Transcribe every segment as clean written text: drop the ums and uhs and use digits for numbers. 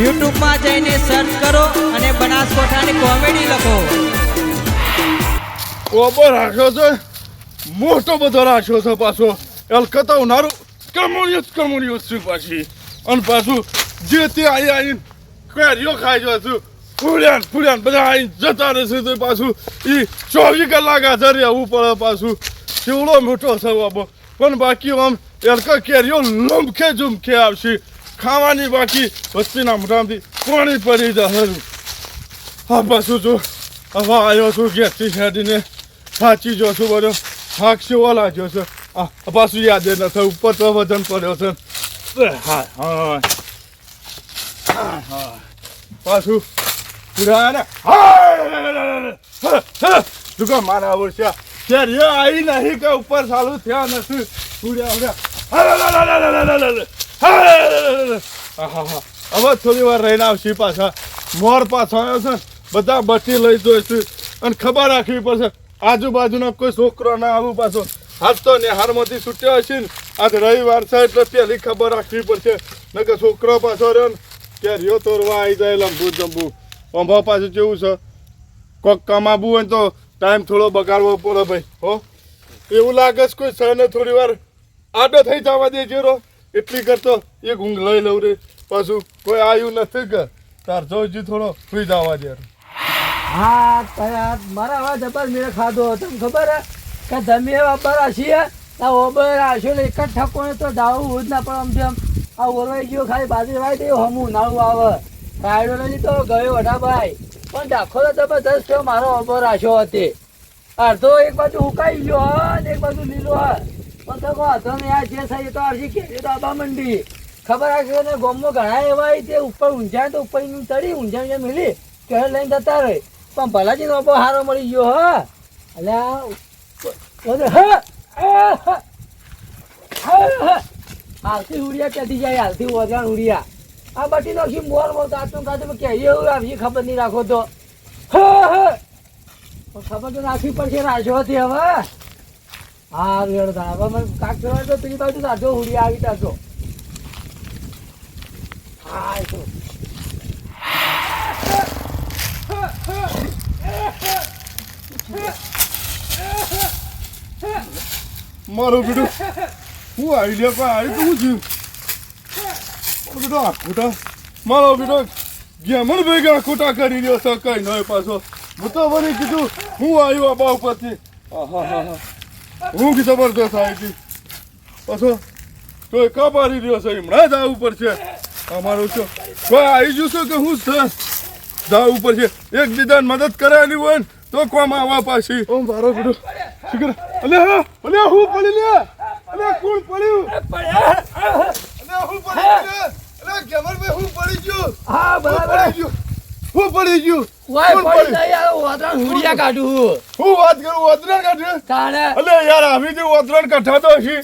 યુટ્યુબમાં જઈને સર્ચ કરો અને બનાસકાંઠાની કોમેડી લખો. ઓબર રાખ્યો છે, મોટો બધો રાખ્યો છે પાછો. એલકતા ઉનારું કમોડિયો છું પાછી. અને પાછું જે તે આવીને કેરીઓ ખાઈ જાય છું. ફૂલ્યાન બધા આવીને જતા રહેશે તો પાછું એ 24 કલાક હાજર રહેવું પડે પાછું. કેવડો મોટો છે બાબો. પણ બાકી આમ એલકા કેરીઓ લમખે ઝુમખે આવશે. ખાવાની બાકી વસ્તીના મોઢામાંથી પાણી પડી જશે. હા પાછું જો હવે આવ્યો છું ઘેરથી છાડીને સાચી જો છું બધો થાક સેવો લાગ્યો છે. આ પાછું યાદ નથી ઉપર તો વજન પડ્યો છે. હા હા હા પાછું દુકાન મારા આવડશે ત્યારે આવી નહીં કે ઉપર ચાલુ થયા નથી. હવે થોડી વાર રહીને આવશે પાછા. મોર પાછો આવ્યો છે, બધા બટી લઈ જોઈશું અને ખબર રાખવી પડશે આજુબાજુનો કોઈ છોકરો ના આવું પાછો. આજ તો નિહારમાંથી છૂટ્યો હશે ને, આજ રવિવાર છે એટલે પહેલી ખબર રાખવી પડશે. ન કે છોકરો પાછો રહ્યો ને કેરીઓ તોડવા આવી જાય લંબુ જંબુ. અંભા પાછું કેવું છે, કોક કમાવું હોય તો ટાઈમ થોડો બગાડવો પડે ભાઈ. હો એવું લાગે છે કોઈ સહને થોડી વાર આડો થઈ જવા દે જેરો એટલી કરતો એક ઊંઘ લઈ લઉં રે. પાછું કોઈ આવ્યું નથી કે તાર જોજી થોડો સુઈ જવા દે. હા તયાર મારા હવે જબર મેળ ખાધો. તમને ખબર હે કે જમીએ વાપર આશીએ આ ઓબર આશો ને એક જ ઠકો તો દાવું જ ના પણ આમ જેમ આ ઓરવાઈ ગયો ખાલી બાજુ વાય તો હમું નાળું આવે. રાયડો લઈ તો ગયો વડાભાઈ પણ દાખો તો જબરદસ્ત થયો મારો ઓબર આશો હતી. અડધો એક બાજુ હુકાઈ ગયો હા ને એક બાજુ લીલો હા. પણ તો વાંધો ને યાર જે થાય તો અડધી કેરી તો આબા મંડી. ખબર રાખે ને ગોમમાં ઘણા એવા તે ઉપર ઊંઝાય તો ઉપર ચડી ઊંઝા મિલી કે લઈને જતા રહે. પણ ભલાજી નો હારો મળી ગયો હા. હાલથી ઉડિયા ક્યાંથી જાય હાલથી વજાણ ઉડિયા આ બટી નાખી મોર મોર કાચું કાચું કે એવું આવી ખબર નહીં રાખો તો ખબર તો રાખવી પડશે રાજો હતી હવે. હા રેડતા હવે મને કાક કરવા તો પેલી બાજુ રાજો ઉડિયા આવી તાજો. હા મારો બેટો હું આવી લે કોઈ આવી તો હું થયું બેટો આખોટા મારો બેટો ગેમણ ભેગા ખોટા કરી રહ્યો છે કઈ નહીં પાછો. હું તો મને કીધું હું આવ્યો આ બા ઉપરથી. હું જબરદસ્ત આવી હતી પાછો કોઈ કપારી રહ્યો છે હમણાં જ આવવું પડશે. અમારું તો કોઈ આવી જશે કે હું જવું પડશે. એકબીજાને મદદ કરાયેલી હોય ને તો કોમ આવવા પાછી. ઓ મારો બેટો શીખર અલે હા અલે હું પડી લે અલે કોણ પડ્યું અલે હું પડી લે અલે કેમર મે હું પડી ગયો. હા બરાબર હું પડી ગયો વાય પડી જાય યાર વાદરા હુડિયા કાઢું. હું વાત કરું વાદરા કાઢે તાણે અલે યાર આવી જે વાદરા કાઢા તો છે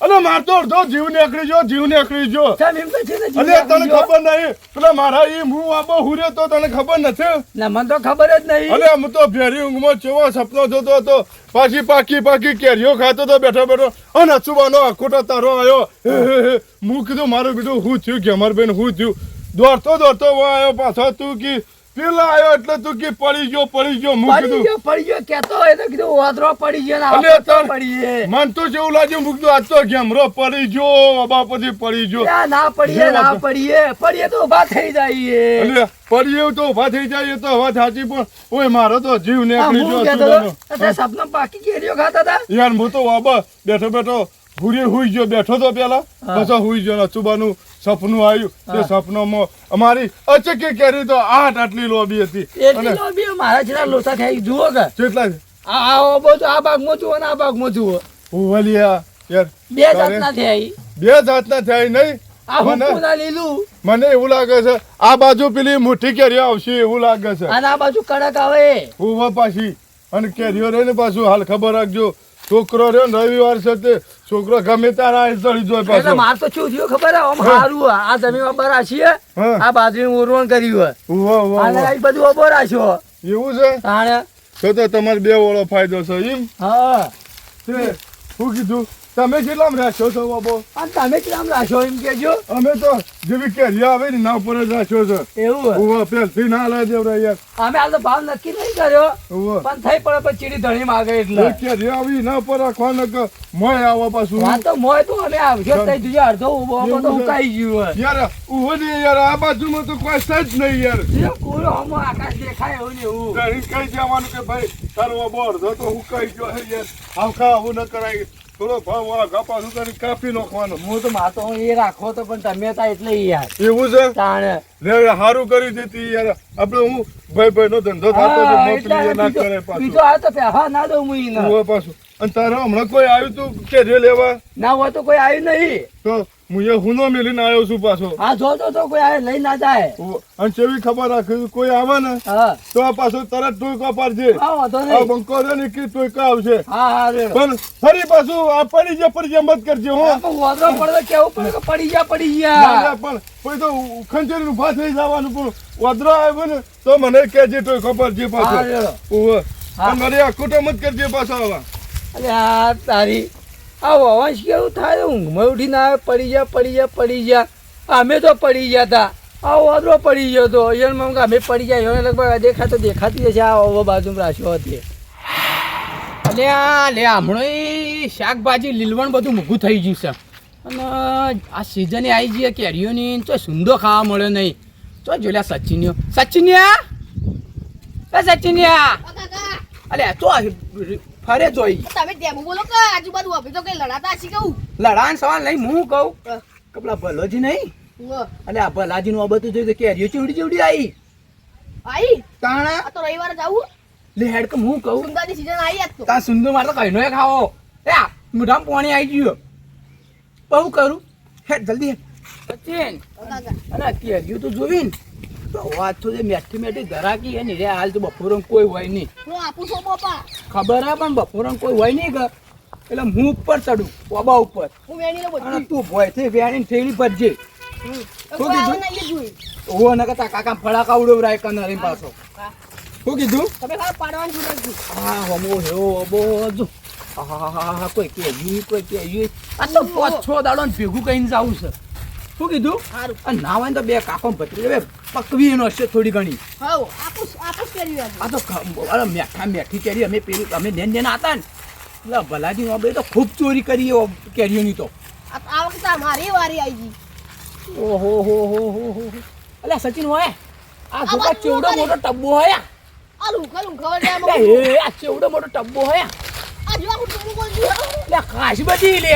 અલે માર તો અડધો જીવ નીકળી જો ચાલ એમ તો છે ને અલે તને ખબર નહીં પેલા મારા એ હું આબો હુરે તો તને ખબર નથી ના મને તો ખબર જ નહીં. અલે હું તો ફેરી ઊંઘમાં ચેવો સપનો જોતો હતો પાછી પાકી કેરીઓ ખાતો તો બેઠો અને અચુબાનો આખોટો તારો આવ્યો. હું કીધું મારું કીધું હું થયું ગેમરબેન હું થયું દોડતો આવ્યો પાછો તું કી પેલા આવ્યો એટલે તું કી પડી ગયો પડી ગયો કેતો હોય તો કીધું વાદરો પડી ગયો ને પડી મન તો જેવું લાગ્યું મૂકતું આજ તો ગેમરો પડી ગયો બાપથી પડી ગયો. ના પડીએ તો ઉભા થઈ જાય. એટલે પડીએ તો ઉભા થઈ જાય તો વાત સાચી પણ ઓય મારો તો જીવ નીકળી ગયો. સપના પાકી કેરીઓ ખાતા હતા યાર હું તો બાબા બેઠો હુરી હુઈ ગયો બેઠો તો પેલા પછી હુઈ ગયો ચુબાનું સપનું આવ્યું. તે સપનામાં અમારી અચકે કેરી તો આટલી લોબી હતી. મારા જેટલા લોસા ખાઈ જુઓ કે કેટલા આ ભાગમાં જુઓ ને આ ભાગમાં જુઓ. ઓવલિયા યાર બે જાતના થયા. બે જાતના થયા નહીં. આ હુકુ ના લીલું મને એવું લાગે છે આ બાજુ પેલી મુઠ્ઠી કેરીઓ આવશે એવું લાગે છે અને આ બાજુ કડક આવે ઉભા પાછી અને કેરીઓ રહે ને પાછું હાલ ખબર રાખજો છોકરો રહ્યો ને રવિવાર છે તે છોકરો ગમે તારા ચડી જોય પાછો. માર તો શું થયું ખબર આમ હારું આ જમીન બરા છીએ આ બાજરી ઉરવણ કર્યું અને આ બધું ઓબો રાખ્યો એવું છે. તાણે તો તમારે બે વાળો ફાયદો છે એમ. હા શું કીધું તમે કેટલામ રાખ્યો છો બાબો? અને તમે કેમ રાખ્યો એમ કેજો. અમે તો જેવી કેરી આવે ને ના ઉપર જ રાખ્યો છે. એવું ઉવા પેલથી ના લાય દેવરા યાર. અમે હાલ તો ભાવ નક્કી નહીં કર્યો ઉવા પણ થઈ પડે પછી ચીડી ધણી માગે એટલે એ કેરી આવી ના ઉપર રાખવાનો કે મોય આવા પાછું. વાત તો મોય તો અમે આવજો થઈ જજો અડધો ઉભો ઉભો તો ઉકાઈ ગયું યાર ઉભો ને યાર આ બાજુમાં તો કોઈ છે જ નહીં યાર. હોય પૂરો હમો આકાશ દેખાય એવું ને એવું. ઘણી કઈ જવાનું કે ભાઈ તારો અબો અડધો તો હું કઈ ગયો હે યાર. આવખા આવું ન કરાય. થોડો ભાવ વાળા પાછું કરી કાપી નાખવાનો. હું તો માતો એ રાખો તો પણ તમે તા એટલે યાર એવું છે તાણે રે સારું કરી દીધી યાર. આપણે હું ભાઈ નો ધંધો થતો હા, મોકલી ના કરે બીજો પાછું. આ તો પહેવા ના દઉં હું ઈને. ઉવા પાછું અને તારે હમણાં કોઈ આવ્યું તું કેરીઓ લેવા? ના હોય તો કોઈ આવ્યું નહીં. તો હું એ હુનો મેલીને આવ્યો છું પાછો. હા જોતો તો કોઈ આવે લઈ ના જાય. અને કેવી ખબર રાખી કોઈ આવે ને હા તો આ પાછો તરત ટોયકા પાડજે. હા વાંધો આ નહીં. બંકો રે ને કે ટોયકા આવશે. હા હા રેડો. પણ ફરી પાછું આ પડી જે મત કરજે હો. આ તો વાંધો પડે તો કેવું પડે કે પડી ના, ગયા. ના, પણ કોઈ તો ખંચેરી ઉભા થઈ જવાનું પણ વાદળો આવ્યો ને તો મને કહેજે ટોયકા પાડજે હા પાછો. રેડો. ઉવ્વ. હા. અને મારે આખો તો મત કરજે પાછો આવા. અરે આ તારી આ વંશ કેવું થાય ઊંઘમાં ઉઠીને આવે પડી જા. અમે તો પડી ગયા તા. આ વાદળો પડી ગયો તો એમાં અમે પડી જાય એને લગભગ દેખાતી હશે આ ઓવો બાજુ રાખ્યો હતી. અલ્યા લે હમણાં એ શાકભાજી લીલવણ બધું મૂઘું થઈ ગયું છે અને આ સિઝને આવી જઈએ કેરીઓની તો સુંદો ખાવા મળે નહીં. તો જોલ્યા સચિનિયા અલ્યા તો ફરે જોઈ તમે તેમ બોલો કે આજુબાજુ અભી તો કઈ લડાતા હશી કહું લડાન સવાલ નહીં હું કહું કપલા ભલોજી નહીં અલ્યા આ ભલાજી નું આ બધું જોયું તો કેરીઓ ચીવડી આવી આઈ તાણા આ તો રવિવારે જાવું લે હેડ કે હું કહું સુંદરની સીઝન આવી આજ તો તા સુંદર મારે તો કહીનો ખાવો એ મોઢામાં પાણી આવી ગયું બહુ કરું હેડ જલ્દી હેડ સચિન કાકા અને કેરીઓ તો જોવી ને તો વાત તો જે મેઠી ધરાકી હે ને રે હાલ તો બપોરમ કોઈ હોય નહીં હું આપું છું બાપા ખબર હે પણ બપોરમ કોઈ હોય નહીં કે એટલે હું ઉપર ચડું બાબા ઉપર હું વેણી લો અને બધી તું ભોયથી વેણીને થેલી ભરજે કોઈ આવે ના એ જોઈ ઓ ન કતા કાકા ફળાકા ઉડવરાય કનરી પાછો શું કીધું તમે ખાલી પાડવાનું છું રાખજો હા હમો હેવો બોજો હા કોઈ કેજી આ તો 5-6 દાડો ને ભેગું કહીને જાવું છે શું કીધું સારું અને ના હોય ને તો બે કાકો ભત્રી બે પકવી એનો હશે થોડી ઘણી હવ આપું કરી આજે આ તો મેઠી કેરી અમે નેન હતા ને એટલે ભલાજી નો તો ખૂબ ચોરી કરી કેરીઓની તો આ વખતે મારી વારી આવી ગઈ ઓહો હો અલ્યા સચિન હોય આ જોકા બાજુ ચેવડો મારી. મોટો ટબ્બો હોય આ લુંખા જાય એ આ ચેવડો મોટો ટબ્બો હોય આ જો હું ટોરું બોલ છું એટલે ખાસ બધી લે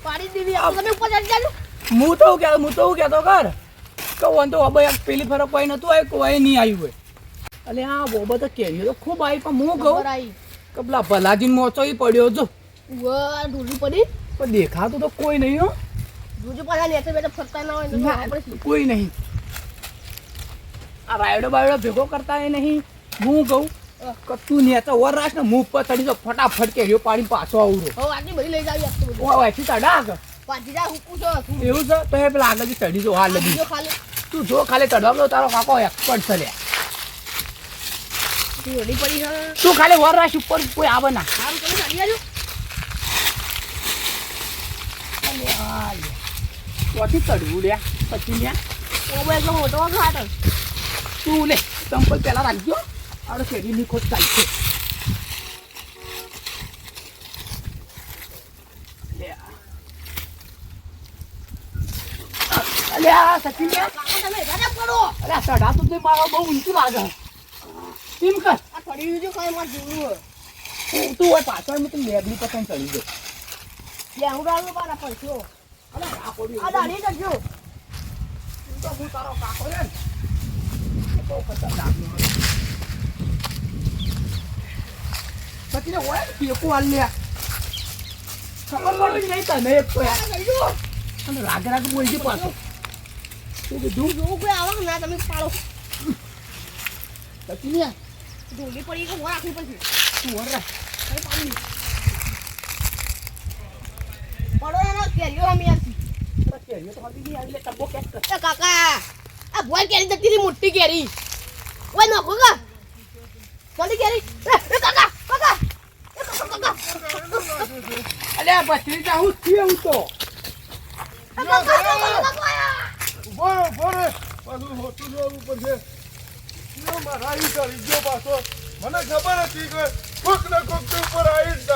પાડી દેવી આ તમે ઉપર ચડી જાજો હું તો કહેતો કર કહું તો હવે પેલી ફરક કોઈ નતું આવ્યું કોઈ નહીં આવ્યું હોય અલે હા બોબા તો કેરીઓ તો ખૂબ આવી પણ હું કહું આવી કે પેલા ભલાજી મોચો પડ્યો જો ઉવા ઢોલી પડી પણ દેખાતું તો કોઈ નહીં હો જોજો પાછા નેચે બેઠા ફરતા ના હોય તો ના, આપણે શું? કોઈ નહીં આ રાયડો બાયડો ભેગો કરતા એ નહીં હું કહું કે તું ને તો ઓર રાખ ને મુખ પર ચડી જો ફટાફટ કેરીઓ પાડી પાછો આવરો હવે આટલી બધી લઈ જાવી આજ તો બધી ઓ વાયથી ચડાક પાછી જા હુકું છો તું એવું છે તો એ પેલા આગળથી ચડી જો હાલ લગી બીજો ખાલી તું જો ખાલી ચડવા તારો કાકો એક્સપર્ટ છે લે ઢોલી પડી છે તું ખાલી ઓર રાખ ઉપર કોઈ આવે ના સારું તમે ચડી જાજો ત્યાંથી ચડવું લે પછી લે ઓ બે એટલો મોટો ઘાટ તું લે ચંપલ પેલા રાખજો આપણે કેરીની ખોટ ચાલશે લે અલ્યા સચિન લે કાકા તમે રાજા પડો અલ્યા ચઢા તો મારો બહુ ઊંચું લાગે કેમ કર આ ચડી જજો કાંઈ મારે જોવું તું હોય પાછળ મેં તું લેબલી પતંગ ચડી જાય લે હું ડાળું પાડા પડશો અલ્યા આ પડ્યું આ દાડી જજો તું તો હું તારો કાકો રે ને બહુ ખતરનાક સચિને હોય ને પેકો હાલ લે ખબર પડી નહીં તને એક તો યાર અને રાગ રાગ બોલજે પાછો શું કીધું જોવું કોઈ આવા ના તમે પાડો સચિને ઢોલી પડી કે હું રાખવી પછી તું વર રાખ કઈ પાડી પડો ના કેરીઓ અમે આથી કેરીઓ તો આવી ગઈ એટલે ટબ્બો કેટ કર એ કાકા આ ભોય કેરી જતી હતી મોટી કેરી ઓય નો કાકા જલ્દી કેરી એ કાકા કાકા એ કાકા અલ્યા ભત્રીજા હું થયું તો બોરે પાછું હોતું જવું પડશે મારા ઈ કરી ગયો પાછો મને ખબર હતી કે કોક ને કોક તો ઉપર આવી જ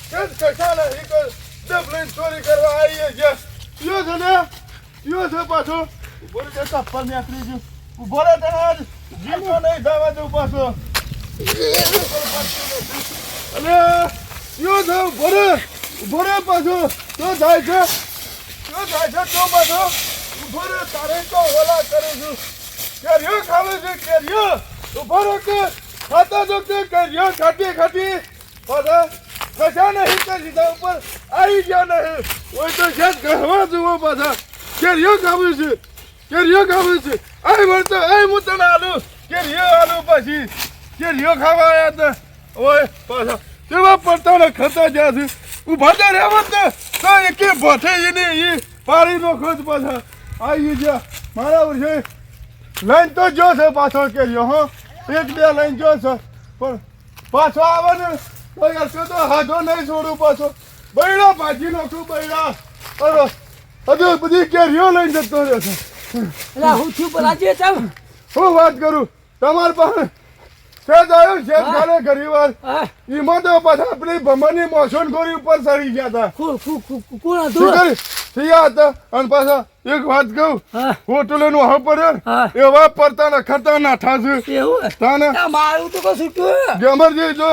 કે કશા નહીં કે ડબલીન ચોરી કરવા આવી છે યો છે ને યો છે પાછો ઉભો રે ચપ્પલ નીકળી ગયું ઉભો રે તને જીવો નહીં જવા દઉં પાછો અને યો છે ઉભો રે પાછો તો જાય છે તો પાછો ઉભો રે તારે તો ઓલા કરું છું કેરીઓ ખાવે છે કેરીઓ ઉભો રે કે ખાતા જો કે કેરીઓ ખાટી પાછા કશા નહીં કે સીધા ઉપર આવી ગયા નહીં ઓય તો છે કહેવા જુઓ પાછા કેરીઓ ખાવું છે આય મળતો આય હું તને આલું કેરીઓ આલું પછી કેરીઓ ખાવા આવ્યા હતા ઓય પાછા કેવા પડતા ને ખતા જ્યાં છે ઉભા તો રહેવા તો એકે ભઠે એને એ પાડી નોખો જ પાછા આવી ગયા મારા વર્ષે લાઈન તો જો છે પાછો કેરીઓ હો એક બે લાઈન જો છે પણ પાછો આવે ને તો યાર તો હાથો નહીં છોડું પાછો બૈડા ભાજી નાખું બૈડા અરે હજુ બધી કેરીઓ લઈને જતો રહેશે અલ્યા હું થયું બોલાજી ચાલ હું વાત કરું તમાર પાસે શેઠ આવ્યો શેઠ ખાને ઘણી વાર એમાં તો પાછા આપણી ભમરની મોસનખોરી ઉપર ચડી ગયા હતા કોણ શું હતું કરી થયા હતા અને પાછા એક વાત કહું હા હોટલોનું હા પડે હા. એવા પડતા ને ખતરનાક થાશે એવું તાને આ મારું તો કશું થયું ગમરજી જો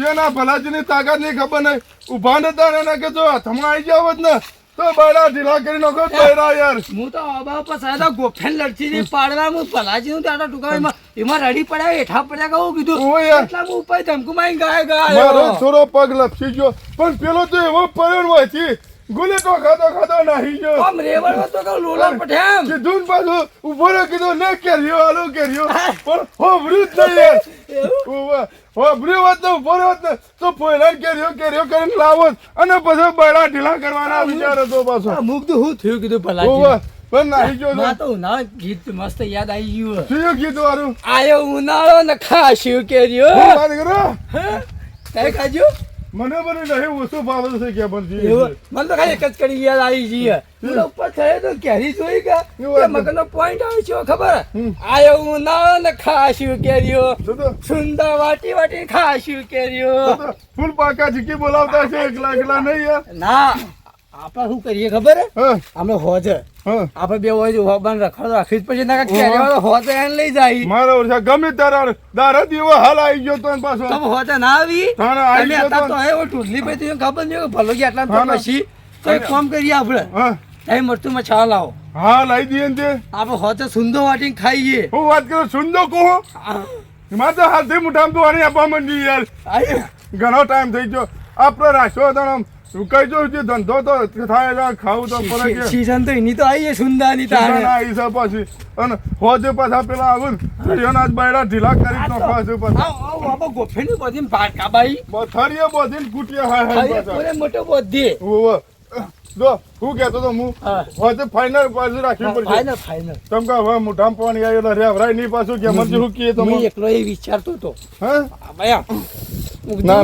એના ભલાજીની તાકાત ની ખબર નહીં ઉભા નતા એના કે જો હાથમાં આવી જાવ જ ને તો બૈરા ઢીલા કરી નાખો બૈરા યાર હું તો અબાવ પર સાદા ગોફેન લડતી ની પાડવા હું ભલાજી નું તારા ટુકામાં એમાં રડી પડ્યા હેઠા પડ્યા કહું કીધું ઓય યાર. એટલા હું ઉપર ધમકુ મારી મારો ગયા થોડો પગ લપસી ગયો પણ પેલો તો એવો પડ્યો હોય છે ગુલેટો ખાતો નાહી ગયો આમ રેવડ તો કહું લોલા પઠેમ કીધું ને પાછું ઉભો રહ્યો કીધું ને કેરીઓ પણ હોભર્યું જ નહીં હોભર્યું હોત ને ઉભો રહ્યો ને તો પહેલા કેરીઓ કરીને લાવો જ. અને પછી બૈરા ઢીલા કરવાના વિચાર હતો પાછો મુક તો હું થયું કીધું ઓવે, ભલાજી પણ નાહી ગયો ના તો ઉનાળો ગીત મસ્ત યાદ આવી ગયું શું કીધું વારું આયો ઉનાળો ને ખાશું કેર્યો હું વાત કરો કઈ ખાજો મને બને નહીં ઓછું ભાવે છે કે પણ એવું મને તો ખાલી એક જ કરી યાદ આવી જઈએ પેલો ઉપર થયો તો કેરી જોઈ કે મગનો પોઈન્ટ આવે છે ખબર આયો ઉનાળો ને ખાશું કેર્યો સુંદર વાટી ખાશું કેર્યો ફૂલ પાકા જીકી બોલાવતા છે એકલા નહીં યાર ના આપણે શું કરીએ ખબર હે હા આપણે હોજ હા આપણે બે હોય હોબાન રાખી જ પછી ના કેરી વાળો હોજ એને લઈ જાય મારો વર્ષા ગમે તારા દારા દીવો હાલ આવી ગયો તો પાછો તમે હોજ ના આવી તારા આવી તમે ગયો હતા તો તો હે ઓ ટુટલી પે તો ખબર નહીં કે ભલો ગયા આટલા તો પછી તો એક કામ કરીએ આપણે હા એ મરતું માં છાલ લાવો હા લાવી દઈએ ને તે આપણે હોજ સુંદર વાટીને ખાઈએ હું વાત કરું સુંદર કહો મારે તો હાથથી મુઠામ તો આની આપવા માંડી યાર ઘણો ટાઈમ થઈ ગયો આપણે રાખ્યો હતો આમ કઈ જો જે ધંધો તો થાય છે, ખાવું તો પડે કે સીઝન તો એની તો આવી સુંદર ની તારે ના હિસાબ પછી અને હોજે પાછા પેલા આવું ને આજ બૈરા ઢીલા કરી નાખવા છે પાછા બાબા ગોફેની બધી ભાટકા બાઈ થરીએ બધીને કૂટીએ હાય હાય પાછા મોટો બધી ઓવે. જો હું કહેતો તો હું હા. હોજે ફાઇનલ પાછું રાખવી પડશે ફાઈનલ તમ કે હવે મોઢામાં પાણી આવેલા રેવરાય નહીં પાછું કે મરજી હું કીએ તો હું એકલો એ વિચારતો હતો હા ભયા ના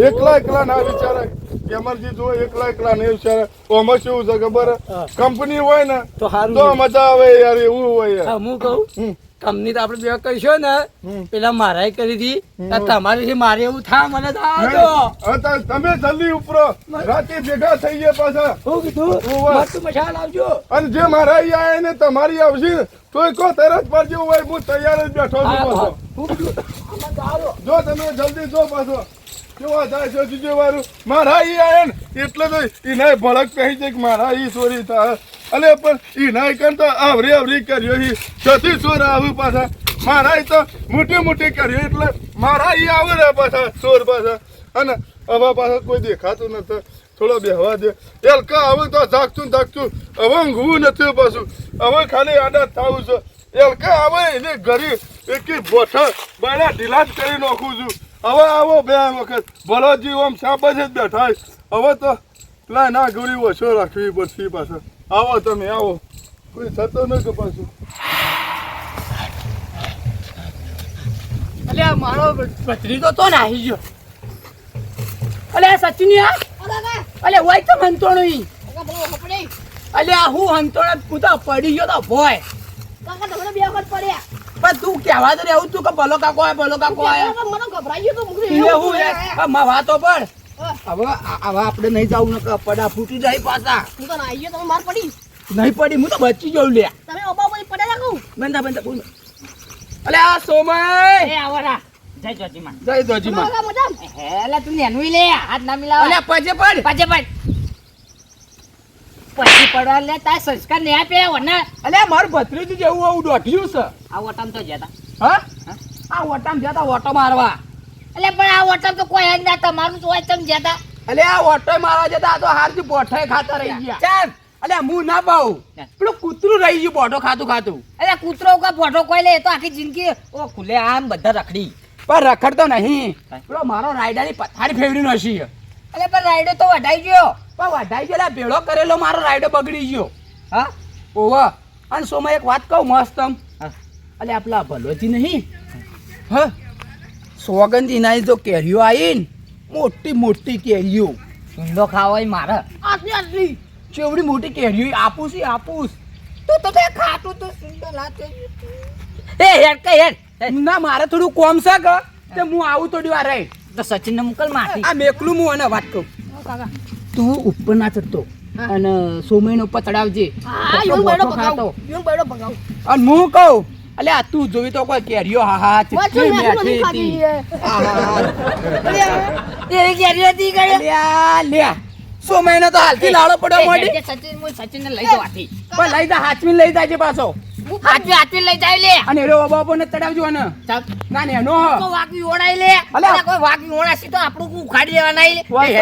એકલા ના વિચારે કેમરજી જો એકલા નહીં વિચારે ઓમાં શું છે ખબર હા. કંપની હોય ને તો સારું તો મજા આવે યાર એવું હોય યાર હું કહું હમ. કંપની તો આપણે બે કરીશું ને પેલા મારાય કરી હતી તમારી થી મારે એવું થાય મને તો આવજો તમે જલ્દી ઉપરો રાતે ભેગા થઈ ગયા પાછા શું કીધું ઓવે. મસ્ત મસાલ આવજો અને જે મારા અહીં આવે ને તમારી આવશે તોય કો તરત પડજો હોય હું તૈયાર જ બેઠો છું પાછો શું કીધું આમાં તો આવો. જો તમે જલ્દી જો પાછો કેવા થાય છે જીજે વાળું મારા ઈ આવે ને એટલે તો ઈનાય ભડક કહી છે કે મારા ઈ ચોરી થાય અલે પણ ઈનાય કન તો આવરી કર્યો ઈ છથી ચોર આવું પાછા મારા ઈ તો મોટી કર્યો એટલે મારા ઈ આવે ને પાછા ચોર પાછા અને હવે પાછા કોઈ દેખાતું નથી થોડો બેહવા દે એલકા આવે તો જાગતું હવે ઊંઘવું નથી પાછું હવે ખાલી આડા થાવું છે એલકા આવે એને ઘરે એકી બોઠા બાળા ઢીલા જ કરી નાખું છું હવે આવો બે વખત ભલોજી ઓમ સાબજ જ બેઠા હવે તો પેલા ના ગોળી ઓછો રાખવી પડશે પાછા આવો તમે આવો કોઈ થતો ન કે પાછું અલ્યા મારો ભત્રીજો તો નાહી ગયો અલે આ સચિનિયા ઓ કાકા અલે હોય તો હંતોણી કાકા ભલો કપડે અલે આ હું હંતોણા હું તો પડી ગયો તો ભોય કાકા તમને બે વખત પડ્યા પણ તું કહેવા તો રહેવું તું કે ભલો કાકો આય ભલો કાકો આય મને ગભરાઈ ગયો તો મુકરી એવું માં વાતો પણ હવે આપણે નહીં જાવું ને પડા ફૂટી જાય પાછા હું તો નાઈ ગયો તમે માર પડી નહીં પડી હું તો બચી જાઉં લે તમે ઓબા પછી પડે રાખું બંધા બોલ અલે આ સોમય એ આવરા જય જોજીમાં જય દોજીમાં કાકા મજામ હેલા તું નેનું લે હાથ ના મિલાવ અલે પજે પડ પાછે પાછ પછી પડવા લે તાર સંસ્કાર ને આપે ને અલે મારું ભત્રીજું જેવું આવું દોઢ્યું છે આ ઓટમ તો જતા હા આ ઓટામ જતા ઓટો મારવા એટલે પણ આ ઓટમ તો કોઈ જ ના તમારું તો ઓટમ જતા અલે આ ઓટો મારવા જતા આ તો હારથી બોઠાઈ ખાતા રહી ગયા ચાલ અલે હું ના પાઉં પેલું કૂતરું રહી ગયું બોઠો ખાતું અરે કૂતરો કા ફોટો કોઈ લે તો આખી જિંદગી ઓ ખુલે આમ બધા રખડી પણ રખડતો નહીં પેલો મારો રાયડાની પથારી ફેવડી નસી અરે પણ રાઈડો તો વઢાઈ ગયો પણ વઢાઈ ગયેલા ભેળો કરેલો મારો રાયડો બગડી ગયો હા ઓવા અને સોમાં એક વાત કહું મસ્ત હા. અલે આપલા ભલોજી નહીં હા સોગંદી ના જો કેરીઓ આવી ને મોટી મોટી કેરીઓ ઊંડો ખાવો ય મારે આટલી ચેવડી મોટી કેરીઓ આપુસ તું તો ખાતું તો સુંદર લાગે એ હેડ કે હેડ ના મારે થોડું કોમ છે કે તે હું આવું થોડી વાર રહી તો સચિન ને મોકલ માથી આ મેકલું હું અને વાત કહું કાકા તું ઉપર ના ચડતો અને સોમય ઉપર ચડાવજે હા તો યોન બોટો બેડો ખાતો. પગાવ યોન બેડો પગાવ અને હું કહું અલે આ તું જોઈ તો કોઈ કેરીઓ હા વાચો ચીટલી મેં મેઠી ખાધી હતી. હે આહા. એવી કેરી હતી ગળે અલ્યા, લ્યા સોમયનો તો હાલથી લાડો પડ્યો મોડી સચિન ને લઈ જવાથી પણ લઈ જા હાચવીને લઈ જાજે પાછો હાથવી લઈ જાય લે અને એરો બાબો ને તડાવજો ને ના ને એનો તો વાકી ઓડાઈ લે અલા. કોઈ વાકી ઓડાસી તો આપણું ઉખાડી લેવાના ઈ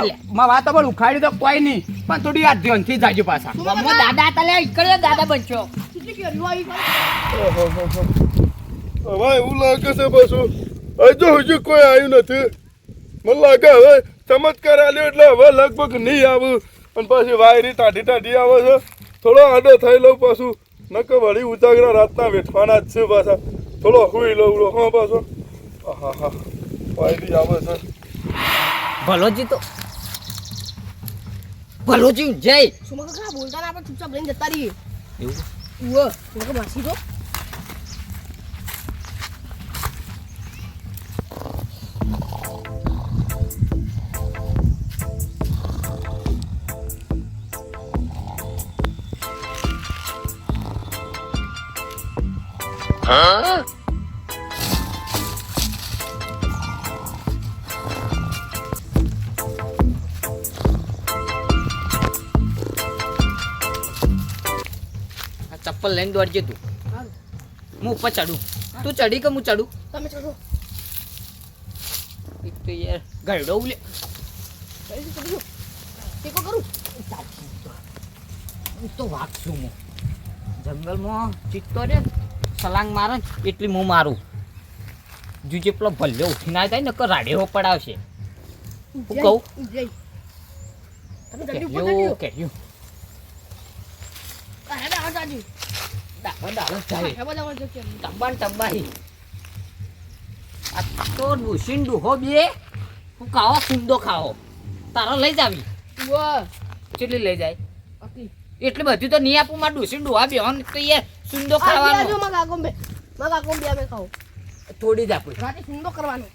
લે માં વાત પણ ઉખાડી તો કોઈ નહીં પણ થોડી આ ધ્યાનથી જાજે પાછા મમ્મો દાદા તલે ઈકડ્યો દાદા બનશો કેટલી કેરીઓ આવી હવે એવું લાગે છે પાછું હજુ હજુ કોઈ આવ્યું નથી મને લાગે હવે ચમત્કાર આલ્યો એટલે હવે લગભગ નહીં આવું અને પછી વાયરી ટાઢી આવે છે થોડો આડો થઈ લઉં પાછું નકે વળી ઉજાગરા રાતના વેઠવાના જ છે પાછા થોડો હુઈ લઉં હા પાછો હા વાયરી આવે છે ભલોજી તો ભલોજી જય સુમા કાકા બોલતા ને આપણે ચૂપચાપ લઈને જતા રહીએ એવું ઉવો સુમા માસી તો આ ચપ્પલ લઈને દોડજે તું હું ઉપર ચડું તું ચડી કે હું ચડું તમે ચડો એક તો યાર ગયડો લે ચડી ટેકો કરું હું તો વાઘ છું હું જંગલમાં ચીટતો રે સલાંગ મારે ને એટલી હું મારું જુજે પેલો ભલ્યો ઉઠીને આવી જાય ને કે રાડેવો પડાવશે હું કહું જય તમે જલ્દી ઉપર ચડજો કેર્યું હેડે આ જાજી દાડો દાડો જાય હે બધા વળજો કેરી ટબ્બાન ટબ્બાહી આ તો ડુસીન ડુહો બે હું ખાવો સુંદો ખાવો તારો લઈ જાવી ઉવો કેટલી લઈ જાય આટલી એટલી બધી તો નહીં આપું મારે ડુસીન ડુહા બેહન તો એ સુંદો આજો ખાવાનો મગા કોમ્બે અમે ખાઓ થોડી જ આપું રાતે સુંદો કરવાનો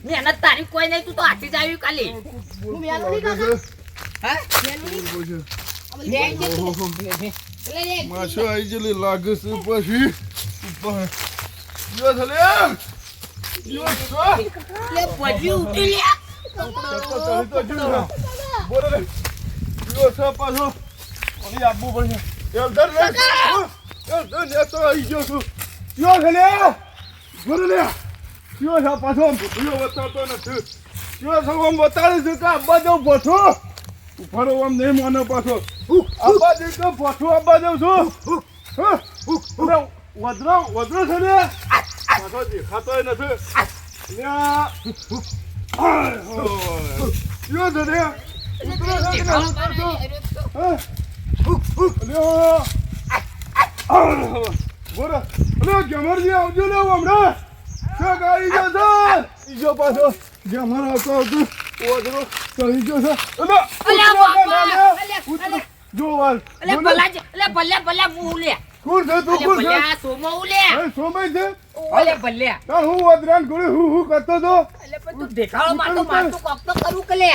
મહેનત તારી કોઈ નહીં તું તો હાથી જ આવ્યું કાલે હું મેલું નહીં કાકા હા મેલું નહીં લે લે માછો આવી ગયેલી લાગે છે પછી ઉપર યો થલે યો છો લે પછી ઉઠી લે બોલે રે યો છો પાછો ઓલી આબુ પડશે એલ્ડર લે એલ્ડર ને તો આવી ગયો છું યો થલે બોલે લે યો છો પાછો યો બતાતો નથી યો છો આમ બતાડે છે કે આબા દઉં પાછો ઉપર આમ નહીં માનો પાછો આબા દે તો પાછો આબા દઉં છું વધરો છે ને પાછો દેખાતોય નથી યો છે ને બોરા અરે ગમરજી આવજો ને હમણાં શું ગાડી જશે ઈજો પાછો ગમર આવતો આવતું ઓદરો ચડી ગયો છે અલ્યા બાપા, ઉતરો જો વાલ અલ્યા ભલા ભલ્યા હું લે કોણ છે તું કોણ છે ભલ્યા સોમો લે એ સોમય છે અલ્યા ભલ્યા તાર હું વદરાન ગોળી હું કરતો તો અલ્યા પણ તું દેખાડો મારતો કોક તો કરું કે લે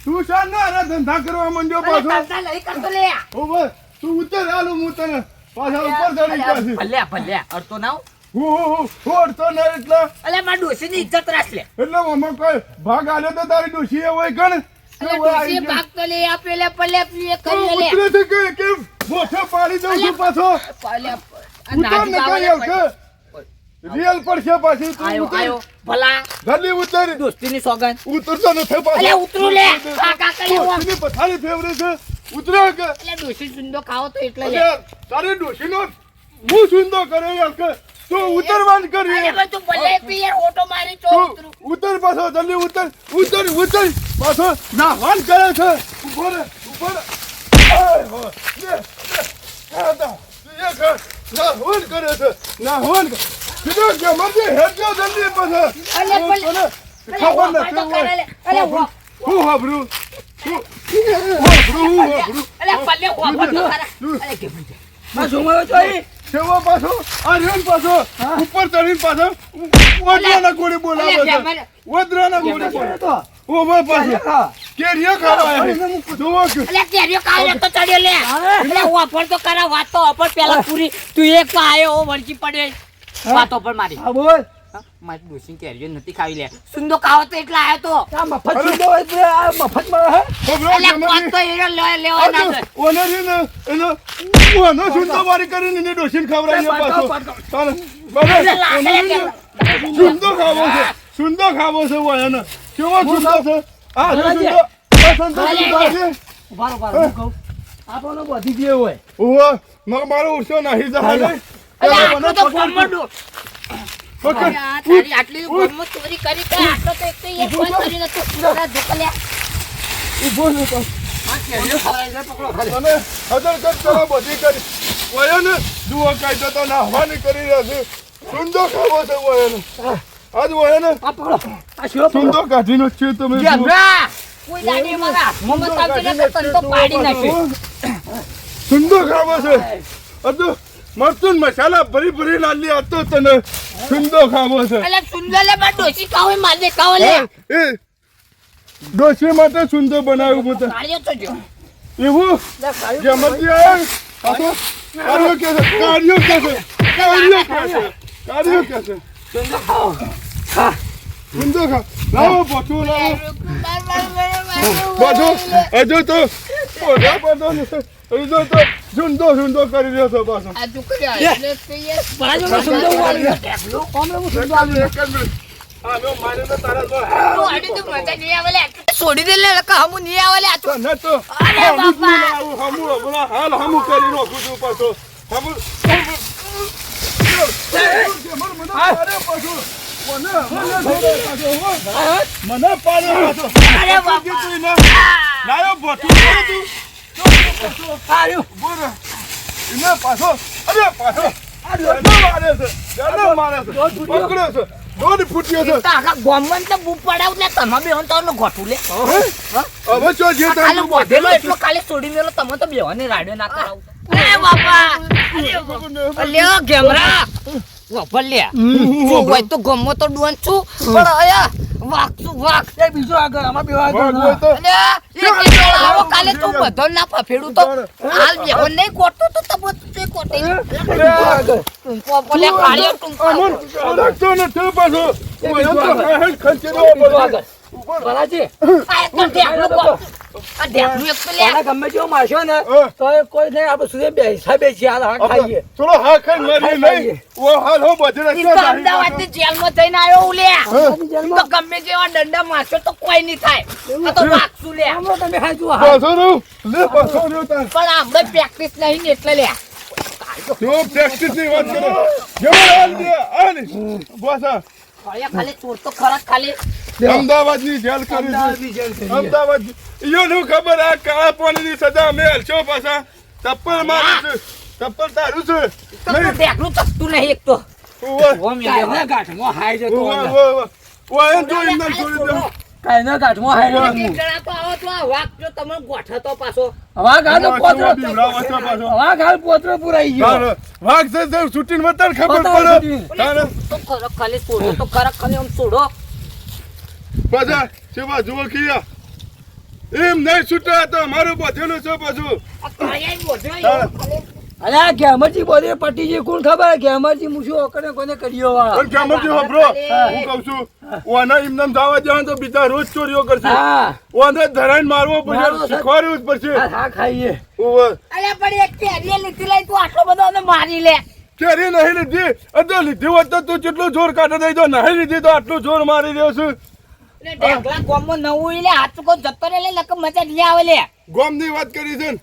તું શા ના રા ધંધા કરવા માંડ્યો પાછો અલ્યા લઈ કરતો લે ઓ બસ તું ઉતર આલું હું તને પાછા ઉપર ચડી ગયા છે ભલ્યા અડતો ના હું અડતો ને એટલે અલ્યા માર ડોશીની ઇજ્જત રાખ લે એટલે આમાં કોઈ ભાગ આલે તો તારી ડોશી હોય ગણ ડોશી ભાગ તો લે આપેલે પલે પ્લે કરી લે ઉતરે છે કે મોઠે પાડી દઉં છું પાછો પલે ઉતર ને કઈ આવશે રિયલ પડશે પાછી તું આયો ઉતર આયો ભલા જલ્દી ઉતર દોસ્તીની સોગન ઉતરતો નથી પાછો અલ્યા ઉતરું લે કાકા કરી ડોશીની પથારી ફેવરે છે ઉતરે કે અલ્યા ડોશી સુંદો ખાવો તો એટલે લે અલ્યા તારી ડોશીનો હું સુંદર કરે યાર કે તું ઉતરવાન કરી અરે ભાઈ તું ભલે પિયર ઓટો મારી ચો તું ઉતર પાછો જલ્દી ઉતર પાછો ના વાન કરે છે ઉભો રે આય હો લે આતા એ કર ના વાન કરે છે ના વાન કીધો કે મરજે હેડજો જલ્દી પાછો અલે ભલે ખબર નથી અલે હું હાબરું અલે ભલે ઓપર તો કરે અલે કે ભલે આ સોમાયો તો અહીં. સેવા પાછો આ રેન પાછો ઉપર ચડીને પાછો વદરાના ગોળી બોલાવે છે વદરાના ગોળી બોલાવે તો ઓ બા પાછો હા. કેરીઓ ખાવા આવ્યા જોવો કે અલે કેરીઓ કાલે તો ચડ્યો લે અલે ઓપર તો કરે વાત તો ઓપર પેલા પૂરી તું એક તો આયો ઓ વળકી પડે વાતો પર મારી હા બોલ મારી ડોસી કેરીઓ નથી ખાવી લે સુંદો ખાવો તો એટલા આયો તો આ મફત સુંદર હોય તો આ મફત મળે હે ખબરો અલે કોત તો એનો લેવા ના દે ઓને ને એનો ઓનો સુંદર વારી કરીને ને ડોસીને ખવડાવીએ પાછો ચાલ બરાબર સુંદર ખાવો છે ઓને કેવો સુંદર છે આ સુંદર ઉભા રહો, હું કહું આપણને બધી જે હોય ઓહો મારો ઉરસો નહીં જવા દે અલે આટલો તો ગમડો પકડ અરે આ તારી આટલી ગમત ચોરી કરી કે આટલો તો એક તો એક કોઈ કરી નતો પૂરા ધોકલે ઉભો ને તો આ કેરીઓ ખાવાય છે પકડો ખાલી અને હજાર કટ કરો બધી કરી ઓયો ને જુઓ કાયદો તો નાહવાની કરી રહ્યા છે સુંદર ખાવો છે ઓયો ને આજ ઓયો ને આ પકડો આ શિરો પકડો સુંદર કાઢીનો જ છે તમે ગમરા કોઈ દાડી મારા મમ્મી તાવતી ને તન તો પાડી નાખી સુંદર ખાવો છે અતો મરચું મસાલા ભરી લાલી આતો તને સુંદર ખાવો છે અલે સુંદર લે બા ડોસી ખાવે માજે ખાવ લે એ ડોસી માટે સુંદર બનાવ્યું પોતે કાળિયો તો જો એવું જેમતી આવે પાછો કાર્યો કે છે સુંદર ખાઓ સુંદર ખા લાવો પોતું લાવો બધો હજુ તો પોતા બધો હજુ તો સુંદર કરી રહ્યો છો પાછો આ દુકડ્યા એટલે કહીએ બાજુમાં સુંદર વાળી ટેકલો કોમરે હું સુંદર વાળી મારે તો તારા તો આડી તો મજા નહીં આવે લે છોડી દે લે કા હમુ નહીં આવે લે આ તો ન તો અરે બાપા હમુ હાલ કરી નાખું છું પાછો હમુ મને પાડે પાછો અરે બાપા લાયો ભઠું તું આર્યું બોલ એને પાછો અરે પાછો મારે છે પકડ્યો છે દોડ ફૂટ્યો છે તાકા ગોમન તો બૂપ પડાવ લે તમે બેહન તો નો ગોઠું લે હવે જો જે કાલે બોધેલો એટલો કાલે છોડી મેલો તમે તો બેહને રાડ્યો ના કરાવ અરે બાપા અલ્યો ગેમરા વફલ લે જો હોય તો ગમો તો ડોન છું પણ આયા વાક એ બીજો આગળ આમાં બેવા હોય તો અલ્યા એ કે આવો કાલે તું બધો ના ફફેડું તો હાલ બેહન નહીં કોટતો તો તમે તે કોટે ટુંકો બોલે કાળિયો ટુંકો અમન રાખતો નથી પાછો ઓય તો હેડ ખંચેલો આગળ બરાજી આ તો ઢેકલું કો આ ઢેકલું એક તો લે આના ગમે તેવો મારશો ને તો એ કોઈ નહીં આપણે સુધી બે હિસાબે છે હાલ હા ખાઈએ થોડો હા ખાઈ મરી નહીં ઓ હાલ હો બધે ઈ તો અમદાવાદની જેલમાં જઈને આવ્યો હું લે ઈ તો ગમે જેવા દંડા મારશો તો કોઈ નહીં થાય આ તો વાગશું લે આમરો તમે હાજુ હા પાછો રો લે પાછો રો તાર પણ આપણે પ્રેક્ટિસ નહીં ને એટલે લે જો પ્રેક્ટિસ ની વાત કરો જેવો હાલ દે આની બોસા ખાલી ખાલી ચોર તો ખરક ખાલી અમદાવાદની જેલ કરી છે અમદાવાદ ઈયો નું ખબર આ કાળા પાણીની સજા અમે હલશો પાછા ચપ્પલ મારું છે ચપ્પલ તારું છે તો ઢેકલું ચકતું નહીં એક તો ઓય ઓમ લે ગાઠમાં હાઈ જતો ઓય ઓય ઓય એમ તો એમ ના છોડી દે કાંઈના કાઢમાં હાર્યો હું. એક જણા તો આવો તો આ વાઘ જો તમને ગોઠવતો પાછો. વાઘ હાલ પોતરો બીવડાવો છો પાછો. વાઘ હાલ પોતરો પુરાઈ ગયો. તારે વાઘ છે તે છૂટીને વતન ખબર બતાવો પડે છૂટીને. તારે તો ખરો ખાલી છોડો તો ખરા ખાલી આમ છોડો. પાછા સેવા જુઓ કિયા એમ નહીં છૂટા તો મારું બધેલું છે પાછું આ કાળિયાએ બોધ્યો તારે. એવો ખાલી. અરે આ ગેમરજી બોલે પટી જે કોણ ખબર ગેમરજી મુશું ઓકને કોને કર્યો વા પણ કેમરજી હોભરો હું કહું છું ઓના એમને જવા દેવાનું તો બીજા રોજ ચોરીઓ કરશે હા ઓને ધરાઈને મારવો પડશે મારવો છે. શીખવાડવું જ પડશે હા ખાઈએ ઓવે અલ્યા પણ એક કેરીએ લીધી લઈ તું આટલો બધો અમને મારી લે. કેરી નહીં લીધી અતો લીધી હોત તો તું કેટલું જોર કાઢે દઈ દો નહીં લીધી તો આટલું જોર મારી રહ્યો છું એટલે ઢેકલા ગોમમાં નવું લે હાથ ચૂકો જતો રે લે લકમ મજા નહીં આવે લે. ગોમની વાત કરી છે ને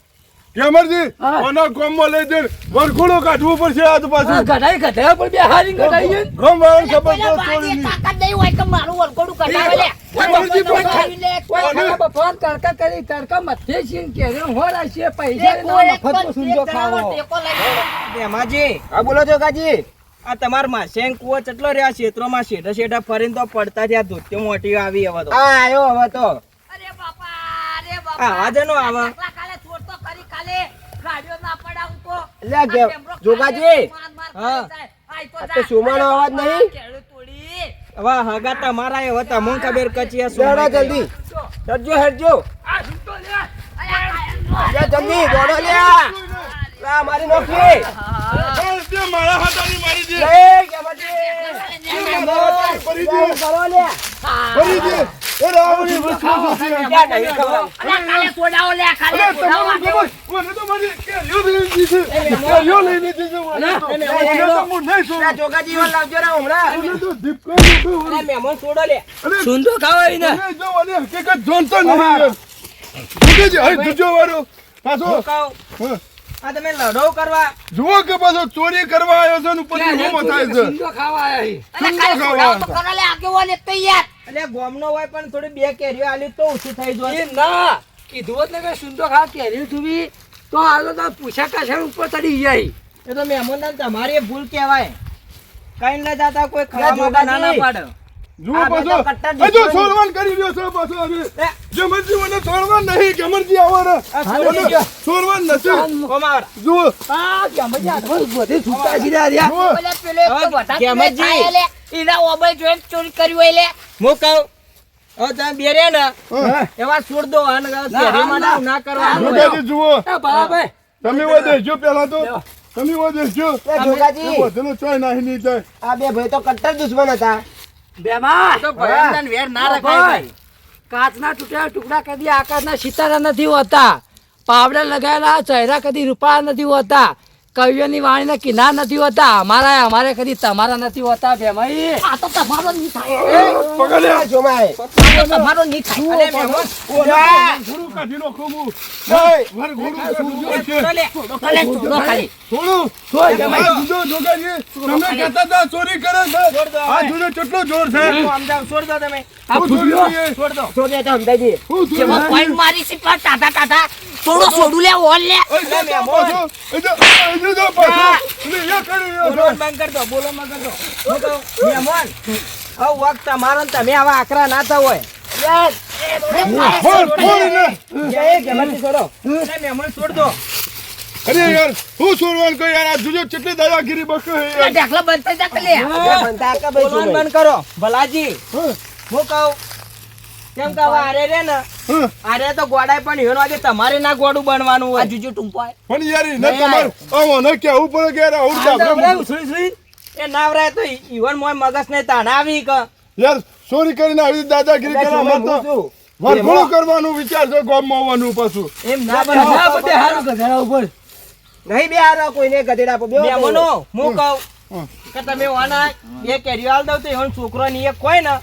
કેમરજી હા. ઓના ગોમમાં લઈ જઈને વરઘોડો કાઢવું પડશે આજ આ પાછું ગધાઈ ગધા પણ બે હારી ગધાઈ છે ને. ગોમ વાળાને ખબર પેલા તો બાજી ચોરીની. તાકાત નહીં હોય કે મારું વરઘોડું કઢાવે લે. કેમરજી કોઈ પાછા. ખાવી લે, કોઈ કોઈ ખાવા બફાર તડકા કરી તડકા મથે છે ને કેરે હોરા છે પૈસા એક ના કોઈ એક મફતમાં પણ સુંજો એક ખાવો જણાનો ટેકો લઈ લે. એમાજી હા બોલો છો કાજી આ તમાર માસેંગ કુવો ચટલો રહ્યા ક્ષેત્રોમાં શેઠા શેઠા ફરીને તો પડતા ત્યાં ધોત્યો મોટી આવી હવે તો આ આવ્યો હવે તો અરે બાપા, અરે બાપા. આ વાજનો આવા. ઢેકલા કાલે છોડતો કરી કાલે. ગાડીઓ ના પડાવું તો. લે આ આ કેમરો જોગાજી. માર માર હા. કરી જાય. આય તો આ જા. તો સુમાનો અવાજ નહીં? કેળું તોડી. હવે હગા તમારા એ હતા મને ખબર કચી આ દોડો સોના જલ્દી. હટજો હટજો આ છૂટો લે. અરે આ જલ્દી દોડો લ્યા લા મારી નોખી એ તે મારા હાથાની મારી દે એ કેમાજી ફરી દે કરો લ્યા ફરી દે એ રાવણી વસ્તુ છે લ્યા નહીં ખબર અરે કાલે સોડાઓ લે, કાલે અરે સોડાઓ તમારું આપે. ખબર ઓને તો મારી કેરીઓ લઈ લીધી છે કેરીઓ લઈ લીધી છે ઓને તો. ઓને તો હું નહીં છોડું. લ્યા જોગાજી વાળ લાવજો ને હમણાં ઓને તો દીપકો દીપકો અરે મહેમાન છોડો લે અરે સુંદો ખાવાય ને ઓને જો ઓને હકીકત જોનતો નહીં યાર. જોજે, હઈ જોજો વાળો પાછો કહો હા. આ તમે લડો કરવા જુઓ કે પાછો ચોરી કરવા આવ્યો છે ને ઉપરથી ઊભો થાય છે સુંદો ખાવાય અહીં. અરે કાલે સોડાઓ તો કરો લે, આગેવાન એક તો યાર. એટલે ગોમનો હોય પણ થોડી બે કેરીઓ આલી તો ઓછું થઈ જાય એ ના કીધું હોત ને કે સુંદો ખા કેરી થુવી તો હાલો તો પૂછા કાછા ઉપર ચડી જાય. એ તો મહેમાન તમારી ભૂલ કહેવાય કઈ ન જાતા કોઈ ખાવા ના ના પાડે જુઓ આ પાછો બધો કટ્ટર હજુ દીકરો છોડવાન કરી રહ્યો છે પાછો હવે એ, જમરજી મને છોડવાન નહીં જમરજી આવો ને આ છોડી મને દ્યો. છોડવાન નથી કોમાવર જુઓ આ ગમજી હાથમાં બધે છૂટા છે રે આ. જુઓ પેલે પેલો એક તો હવે બધા કેમજી. પેલે ખાય લે. ઈના ઓબય જોઈને ચોરી કરી હોય લે. હું કહું હવે તમે બે રે ને હા. એવા છોડ દો અને શેરીમાં ના. ના કરવાનું હોય. જોગાજી જુઓ એ બરાબર તમે વો દેજો પેલા તો તમે વો દેજો જોગાજી બધેલો ચોય નાહી નહીં જાય આ બે ભાઈ તો કટ્ટર દુશ્મન હતા બેમાં તો ભયંકર વેર ના રખાય ભાઈ કાચના તૂટેલા ટુકડા કદી આકાશના સિતારા નથી હોતા, પાવડા લગાવેલા ચહેરા કદી રૂપા નથી હોતા, કવિઓની વાણીના કિનાર નથી હોતા, અમારે કદી તમારા નથી હોતા બેમાઈ. આ તો તમારો નહીં થાય. પકડ્યા જોમાય આ તો તમારો નહીં થાય. અરે મહેમાન ઘોડું કાઢી નાખો હું વર ઘોડું કાઢું છોડો લે કાલે છોડો ખાલી. થોડું છોડ બેમાઈ. આ જુદો જોગાજી તમે કહેતા હતા ચોરી કરે છે આ જુદો કેટલો જોર છે આમ જાવ છોડ દો તમે આ હું ફૂટ્યો. ચોરી છોડ દો છોડ દે તો સમજાજી હું ચોરી જેમાં કોઈ મારી સી પર ટાટા ટાટા. છોડો છોડું લે, ઓલ લે. બોલો બંધ કર દો બોલો બંધ કર દો હું કહું મહેમાન હવે વખત તમારો ને તમે આવા આકરા ના થા હોય યાર એ ગેમથી છોડો અરે મહેમાન છોડ દો અરે યાર હું છોડવાનું કહી યાર આ જુદો કેટલી દાદાગીરી બકો હે આ ઢેકલા બંધ થઈ જા કે લે. બોલવાનું બંધ કરો ભલાજી હા, હું કહું કેમ કે હવે આરે રે ને હા. આરે તો ગોડાય પણ હીરો આજે તમારે ના ગોડું બનવાનું આ હોય જુજુ ટૂંપાય. પણ યાર એને તમાર આવો ન કેવું પડે કે યાર આવું આ તો ડાબરા બધા ઉછળી ઉછળી એ નાવરાય તો ઈવન મોય મગજ ને તાણા આવી કે યાર ચોરી કરીને આવી દાદાગીરી કરવા મત વરઘોડું કરવાનું વિચાર છે ગામમાં આવવાનું પાછું એમ ના ગધેડા બને બધે હારું ગધેડા ઉપર. નહીં બે હારો કોઈને ગધેડા પર બેહો હું કહું હા. કે તમે વાના બે કેરીઓ આલ દઉં તો ઈવન છોકરો ની એક હોય ને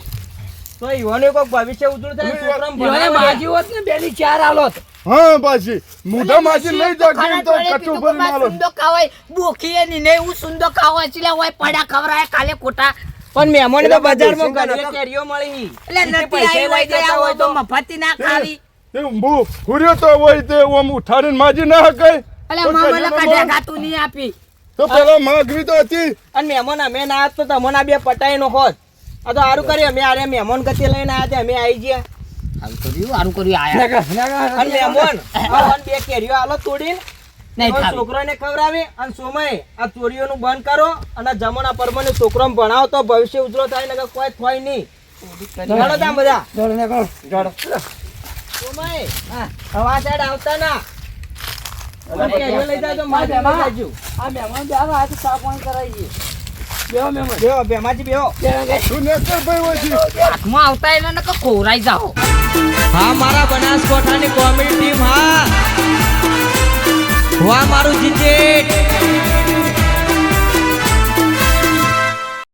તો ઈવને કોઈક ભવિષ્ય ઉજળું થાય છોકરાને ઈવોને ભણાવે. બાજી હોત ને બેની ચાર આલોત. હા પાછી મોઢા માછી લઈ જા ખરા કેમ તો જોડે કટુ કીધું ભરી કે મારો સુંદો ખાવાય. બોખીએ ની ને એવું સુંદો ખાવાય છે લે, હોય પડ્યા ખવરાય કાલે ખોટા. પણ મહેમાન તો બજારમાં એટલે ઘરે કેરીઓ મળી એટલે નથી આવી હોય તો આવો તો મફતી ના ખાવી. એ બહુ હુર્યો તો હોય તે ઓમ ઉઠાડીને માજી ના હકાય એટલે તો મામા કરીએ કાઢ્યા તો ગાતું નહીં આપી. તો પેલા માગવી તો હતી અને મહેમાન અમે ના આત તો તમને આ બે પટાઈ નો હોત આ તો સારું કર્યું અમે આરે મહેમાન ગતિ લઈને આયા તે અમે આવી ગયા સારું કર્યું આયા અને મહેમાન આ બે કેરીઓ આલો તોડીને નહીં હવે થાવી. છોકરાને ખવડાવે અને સમય આ ચોરીઓનું બંધ કરો અને જમણા પરમાને છોકરાને ભણાવો તો ભવિષ્ય ઉજળો થાય ને કોઈ થાય નહીં ચાલો તા બધા જોડે ને કરો. જોડો સમય હવા સાઈડ આવતા ના હવે કેરીઓ લઈ જાય તો મારે બેમાં. જાજો આ મહેમાન બે આવે, આ તો ચા પાણી કરાવી દઈએ. બેહો મહેમાન. બેહો બેમાજી બેહો તું નેકર ભાઈ હોય છે હાથમાં આવતા એટલે ને કે કોરાઈ જાઓ હા મારા બનાસકોઠાની કોમેડી ટીમ હા વાહ મારું જીજેટ